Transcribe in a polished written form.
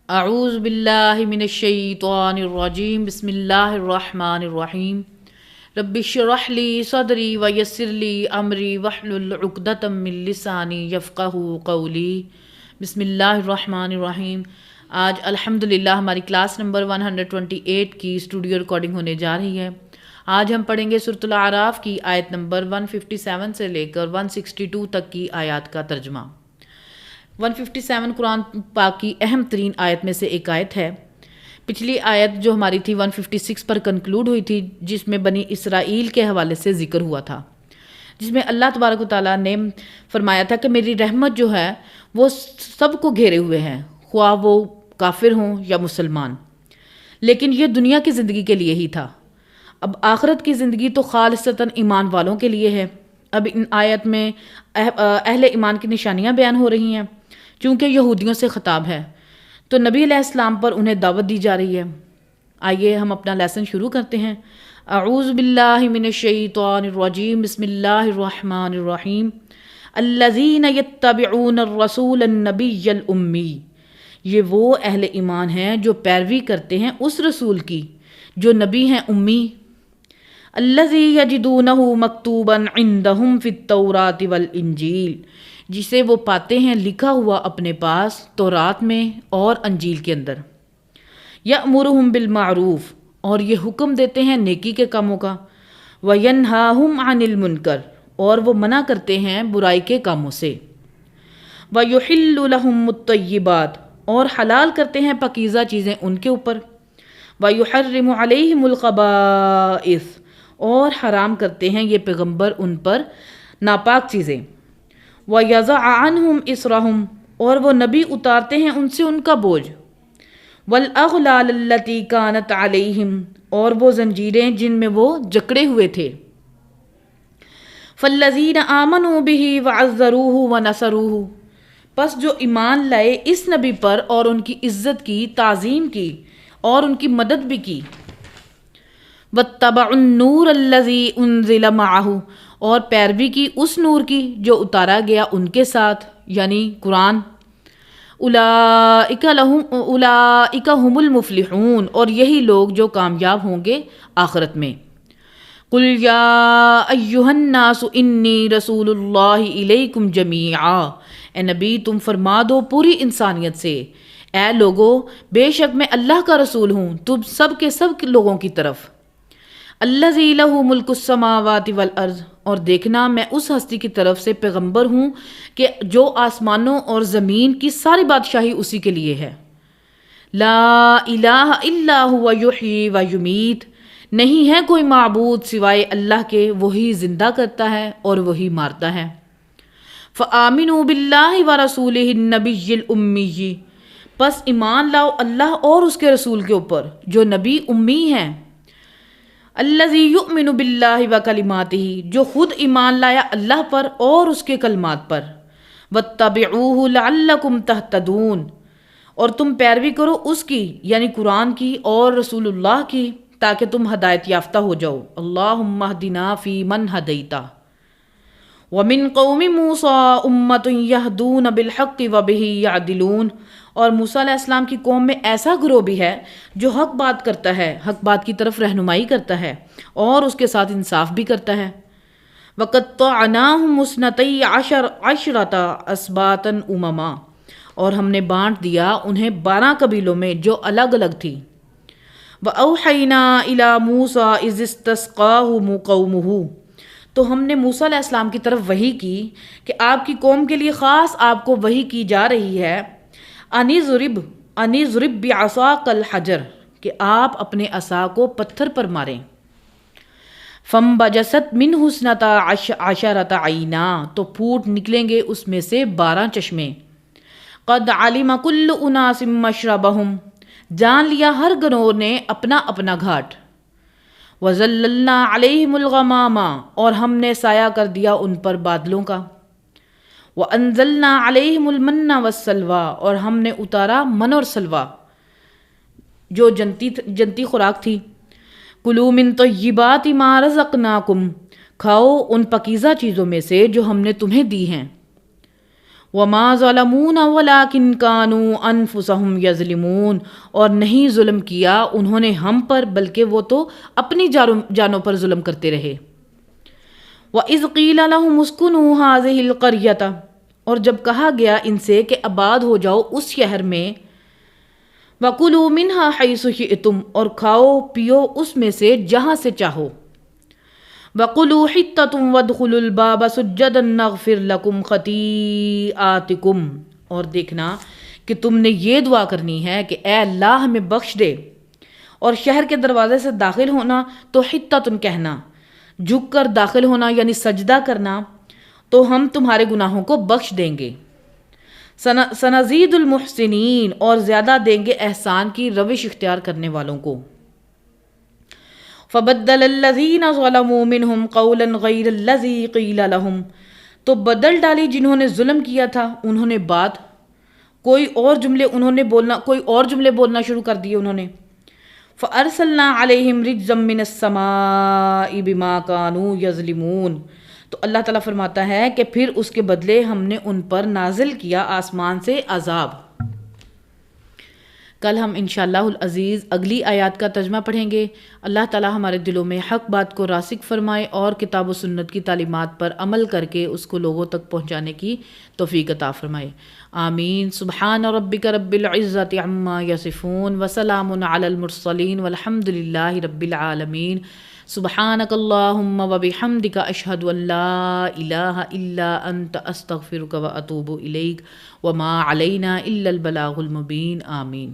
اعوذ باللہ من الشیطان الرجیم بسم اللہ الرحمن الرحیم رب اشرح لی صدری ویسر لی امری واحلل عقدۃ من لسانی یفقہوا قولی۔ بسم اللہ الرحمن الرحیم۔ آج الحمدللہ ہماری کلاس نمبر 128 کی اسٹوڈیو ریکارڈنگ ہونے جا رہی ہے۔ آج ہم پڑھیں گے سورۃ الاعراف کی آیت نمبر 157 سے لے کر 162 تک کی آیات کا ترجمہ۔ 157 قرآن پاک کی اہم ترین آیت میں سے ایک آیت ہے۔ پچھلی آیت جو ہماری تھی 156 پر کنکلوڈ ہوئی تھی، جس میں بنی اسرائیل کے حوالے سے ذکر ہوا تھا، جس میں اللہ تبارک و تعالیٰ نے فرمایا تھا کہ میری رحمت جو ہے وہ سب کو گھیرے ہوئے ہے، خواہ وہ کافر ہوں یا مسلمان، لیکن یہ دنیا کی زندگی کے لیے ہی تھا۔ اب آخرت کی زندگی تو خالصتاً ایمان والوں کے لیے ہے۔ اب ان آیت میں اہل ایمان کی نشانیاں بیان ہو رہی ہیں، چونکہ یہودیوں سے خطاب ہے تو نبی علیہ السلام پر انہیں دعوت دی جا رہی ہے۔ آئیے ہم اپنا لیسن شروع کرتے ہیں۔ اعوذ باللہ من الشیطان الرجیم بسم اللہ الرحمن الرحیم۔ الذین یتبعون الرسول النبی الامی، یہ وہ اہل ایمان ہیں جو پیروی کرتے ہیں اس رسول کی جو نبی ہیں امی۔ الذی یجدونہ مکتوبا عندہم فی التوراۃ والانجیل، جسے وہ پاتے ہیں لکھا ہوا اپنے پاس تورات میں اور انجیل کے اندر۔ یأمرہم بالمعروف، اور یہ حکم دیتے ہیں نیکی کے کاموں کا، وینہاہم عن المنکر، اور وہ منع کرتے ہیں برائی کے کاموں سے، ویحل لہم الطیبات، اور حلال کرتے ہیں پاکیزہ چیزیں ان کے اوپر، ویحرم علیہم الخبائث، اور حرام کرتے ہیں یہ پیغمبر ان پر ناپاک چیزیں، وَيَضَعَ عَنْهُمْ إِصْرَهُمْ، اور وہ نبی اتارتے ہیں ان سے ان کا بوجھ، وَالْأَغْلَالَ الَّتِي كَانَتْ عَلَيْهِمْ، اور وہ زنجیریں جن میں وہ جکڑے ہوئے تھے، فَالَّذِينَ آمَنُوا بِهِ وَعَزَّرُوهُ وَنَصَرُوهُ، پس جو ایمان لائے اس نبی پر اور ان کی عزت کی، تعظیم کی اور ان کی مدد بھی کی، وَاتَّبَعُوا النُّورَ الَّذِي أُنزِلَ مَعَهُ، اور پیروی کی اس نور کی جو اتارا گیا ان کے ساتھ، یعنی قرآن، اولئک هم المفلحون، اور یہی لوگ جو کامیاب ہوں گے آخرت میں۔ قل یا ایھا الناس انی رسول اللہ الیکم جمیعا، اے نبی تم فرما دو پوری انسانیت سے، اے لوگو بے شک میں اللہ کا رسول ہوں تم سب کے سب لوگوں کی طرف۔ الذی لہ ملک السماوات والارض، اور دیکھنا میں اس ہستی کی طرف سے پیغمبر ہوں کہ جو آسمانوں اور زمین کی ساری بادشاہی اسی کے لیے ہے۔ لا الہ الا ہوا یحیی و یمیت، نہیں ہے کوئی معبود سوائے اللہ کے، وہی زندہ کرتا ہے اور وہی مارتا ہے۔ فآمنوا باللہ ورسولہ النبی الامی، پس ایمان لاؤ اللہ اور اس کے رسول کے اوپر جو نبی امی ہیں۔ الذی یؤمن باللہ وکلماتہ، جو خود ایمان لایا اللہ پر اور اس کے کلمات پر۔ واتبعوہ لعلکم تہتدون، اور تم پیروی کرو اس کی، یعنی قرآن کی اور رسول اللہ کی، تاکہ تم ہدایت یافتہ ہو جاؤ۔ اللہم اہدنا فی من ہدیتا، ومن قوم موسیٰ امۃ یہدون بالحق وبہ یعدلون، اور موسیٰ علیہ السلام کی قوم میں ایسا گروہ بھی ہے جو حق بات کرتا ہے، حق بات کی طرف رہنمائی کرتا ہے اور اس کے ساتھ انصاف بھی کرتا ہے۔ وَقَطَّعْنَاهُمْ اثْنَتَيْ عَشْرَةَ أَسْبَاطًا أُمَمًا، اور ہم نے بانٹ دیا انہیں 12 قبیلوں میں جو الگ الگ تھی۔ وَأَوْحَيْنَا إِلَى مُوسَىٰ إِذِ اسْتَسْقَاهُ قَوْمُهُ، تو ہم نے موسیٰ علیہ السلام کی طرف وحی کی کہ آپ کی قوم کے لیے خاص آپ کو وحی کی جا رہی ہے، انی ضرب بعصاک الحجر، کہ آپ اپنے عصا کو پتھر پر ماریں۔ فانبجست منہ اثنتا عشرۃ عینا، تو پھوٹ نکلیں گے اس میں سے 12 چشمے۔ قد علم کل اناس مشربہم، جان لیا ہر گروہ نے اپنا اپنا گھاٹ۔ وظللنا علیہم الغمام، اور ہم نے سایہ کر دیا ان پر بادلوں کا۔ وانزلنا علیہم المن والسلویٰ، اور ہم نے اتارا من اور سلویٰ جو جنتی خوراک تھی۔ کلوا من طیبات ما رزقناکم، کھاؤ ان پاکیزہ چیزوں میں سے جو ہم نے تمہیں دی ہیں۔ وما ظلمون ولکن کانوا انفسهم یظلمون، اور نہیں ظلم کیا انہوں نے ہم پر بلکہ وہ تو اپنی جانوں پر ظلم کرتے رہے۔ وَإِذْ قِيلَ لَهُمُ اسْكُنُوا هَٰذِهِ الْقَرْيَةَ، اور جب کہا گیا ان سے کہ آباد ہو جاؤ اس شہر میں، وَكُلُوا مِنْهَا حَيْثُ شِئْتُمْ، اور کھاؤ پیو اس میں سے جہاں سے چاہو، وَقُلُوا حِطَّةٌ وَادْخُلُوا الْبَابَ سُجَّدًا نَغْفِرْ لَكُمْ خَطِیئَاتِکُمْ، اور دیکھنا کہ تم نے یہ دعا کرنی ہے کہ اے اللہ ہمیں بخش دے، اور شہر کے دروازے سے داخل ہونا تو حِطَّةٌ کہنا، جھک کر داخل ہونا یعنی سجدہ کرنا، تو ہم تمہارے گناہوں کو بخش دیں گے۔ سنزید المحسنین، اور زیادہ دیں گے احسان کی روش اختیار کرنے والوں کو۔ فبدل الذین ظلموا منہم قولا غیر الذی قیل لہم، تو بدل ڈالی جنہوں نے ظلم کیا تھا انہوں نے بات، کوئی اور جملے بولنا شروع کر دیے انہوں نے۔ فارسلنا علیہم رجزا من السماء بما کانوا یظلمون، تو اللہ تعالیٰ فرماتا ہے کہ پھر اس کے بدلے ہم نے ان پر نازل کیا آسمان سے عذاب۔ کل ہم انشاءاللہ العزیز اگلی آیات کا ترجمہ پڑھیں گے۔ اللہ تعالیٰ ہمارے دلوں میں حق بات کو راسخ فرمائے اور کتاب و سنت کی تعلیمات پر عمل کر کے اس کو لوگوں تک پہنچانے کی توفیق عطا فرمائے، آمین۔ سبحان ربک رب العزت عما یصفون وسلام علی المرسلین والحمد للہ رب العالمین۔ سبحانک اللہم وبحمدک اشہد ان لا الہ الا انت استغفرک واتوب الیک وما علینا الا البلاغ المبین، آمین۔